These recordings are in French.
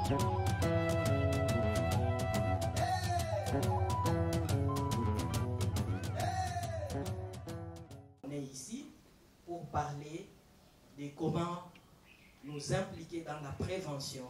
On est ici pour parler de comment nous impliquer dans la prévention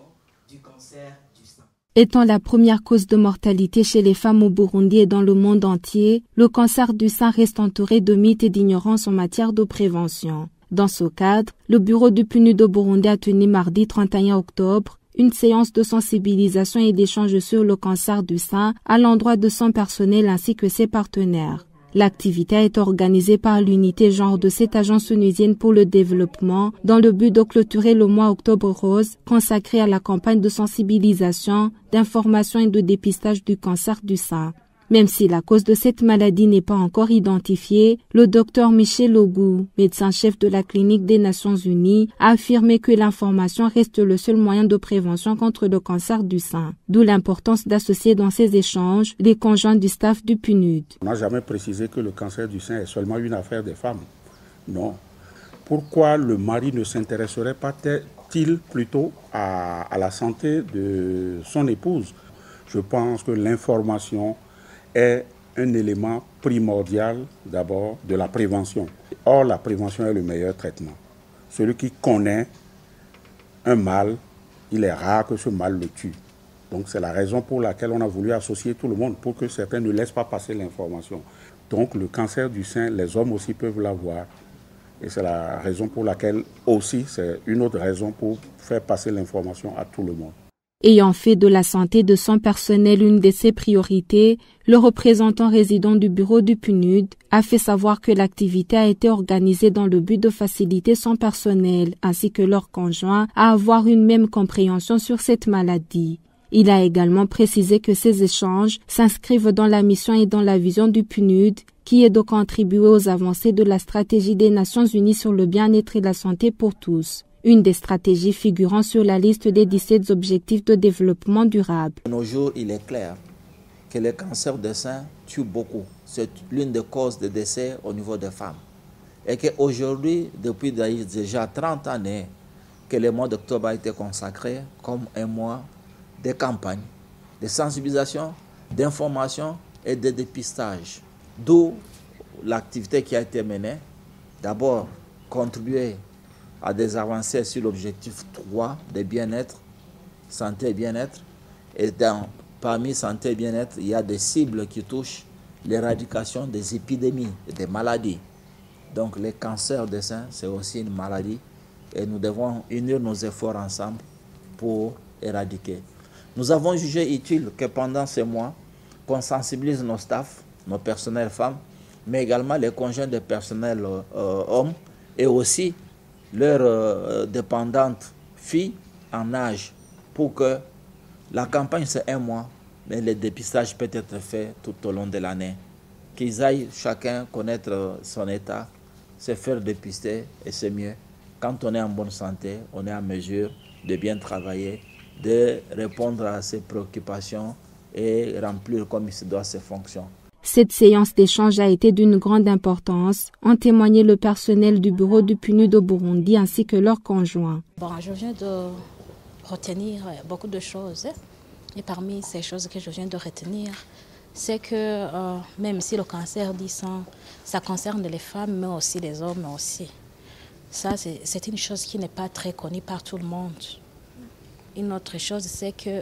du cancer du sein. Étant la première cause de mortalité chez les femmes au Burundi et dans le monde entier, le cancer du sein reste entouré de mythes et d'ignorance en matière de prévention. Dans ce cadre, le bureau du PNUD au Burundi a tenu mardi 31 octobre une séance de sensibilisation et d'échange sur le cancer du sein à l'endroit de son personnel ainsi que ses partenaires. L'activité a été organisée par l'unité genre de cette agence onusienne pour le développement dans le but de clôturer le mois Octobre Rose consacré à la campagne de sensibilisation, d'information et de dépistage du cancer du sein. Même si la cause de cette maladie n'est pas encore identifiée, le docteur Michel Ogou, médecin-chef de la clinique des Nations Unies, a affirmé que l'information reste le seul moyen de prévention contre le cancer du sein. D'où l'importance d'associer dans ces échanges les conjoints du staff du PNUD. On n'a jamais précisé que le cancer du sein est seulement une affaire des femmes. Non. Pourquoi le mari ne s'intéresserait pas-t-il plutôt à la santé de son épouse? Je pense que l'information est un élément primordial d'abord de la prévention. Or, la prévention est le meilleur traitement. Celui qui connaît un mal, il est rare que ce mal le tue. Donc c'est la raison pour laquelle on a voulu associer tout le monde, pour que certains ne laissent pas passer l'information. Donc le cancer du sein, les hommes aussi peuvent l'avoir. Et c'est la raison pour laquelle aussi, c'est une autre raison pour faire passer l'information à tout le monde. Ayant fait de la santé de son personnel une de ses priorités, le représentant résident du bureau du PNUD a fait savoir que l'activité a été organisée dans le but de faciliter son personnel ainsi que leurs conjoints à avoir une même compréhension sur cette maladie. Il a également précisé que ces échanges s'inscrivent dans la mission et dans la vision du PNUD qui est de contribuer aux avancées de la stratégie des Nations Unies sur le bien-être et la santé pour tous. Une des stratégies figurant sur la liste des 17 objectifs de développement durable. De nos jours, il est clair que le cancer du sein tue beaucoup. C'est l'une des causes de décès au niveau des femmes. Et qu'aujourd'hui, depuis déjà 30 années, que le mois d'octobre a été consacré comme un mois de campagne, de sensibilisation, d'information et de dépistage. D'où l'activité qui a été menée. D'abord, contribuer à des avancées sur l'objectif 3 de bien-être, santé et bien-être. Et parmi santé et bien-être, il y a des cibles qui touchent l'éradication des épidémies et des maladies. Donc le cancer du sein, c'est aussi une maladie et nous devons unir nos efforts ensemble pour éradiquer. Nous avons jugé utile que pendant ces mois, qu'on sensibilise nos staffs, nos personnels femmes, mais également les conjoints de personnel hommes et aussi leurs dépendantes filles en âge pour que la campagne c'est un mois, mais le dépistage peut être fait tout au long de l'année. Qu'ils aillent chacun connaître son état, se faire dépister et c'est mieux. Quand on est en bonne santé, on est en mesure de bien travailler, de répondre à ses préoccupations et remplir comme il se doit ses fonctions. Cette séance d'échange a été d'une grande importance, ont témoigné le personnel du bureau du PNUD au Burundi ainsi que leurs conjoints. Bon, je viens de retenir beaucoup de choses et parmi ces choses que je viens de retenir, c'est que même si le cancer du sein, ça concerne les femmes mais aussi les hommes aussi. Ça, c'est une chose qui n'est pas très connue par tout le monde. Une autre chose, c'est que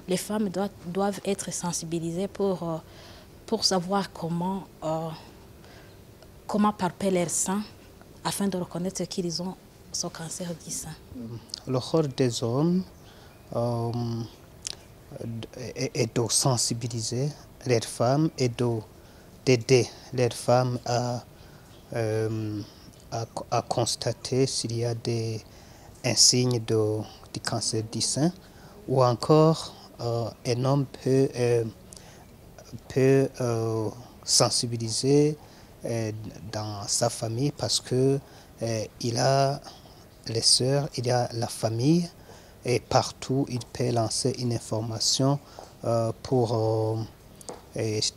les femmes doivent être sensibilisées pour savoir comment palper leur sein afin de reconnaître qu'ils ont ce cancer du sein. Le rôle des hommes est de sensibiliser les femmes et d'aider les femmes à constater s'il y a un signe du cancer du sein ou encore un homme peut sensibiliser dans sa famille parce que il a les sœurs, il y a la famille et partout il peut lancer une information pour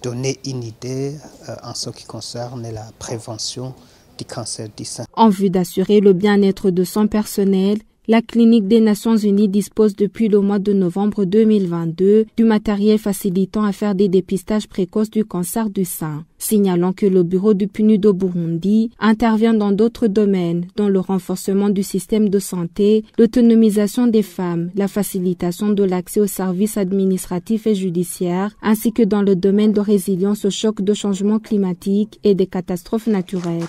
donner une idée en ce qui concerne la prévention du cancer du sein. En vue d'assurer le bien-être de son personnel, La clinique des Nations Unies dispose depuis le mois de novembre 2022 du matériel facilitant à faire des dépistages précoces du cancer du sein. Signalant que le bureau du PNUD au Burundi intervient dans d'autres domaines, dont le renforcement du système de santé, l'autonomisation des femmes, la facilitation de l'accès aux services administratifs et judiciaires, ainsi que dans le domaine de résilience au choc de changement climatique et des catastrophes naturelles.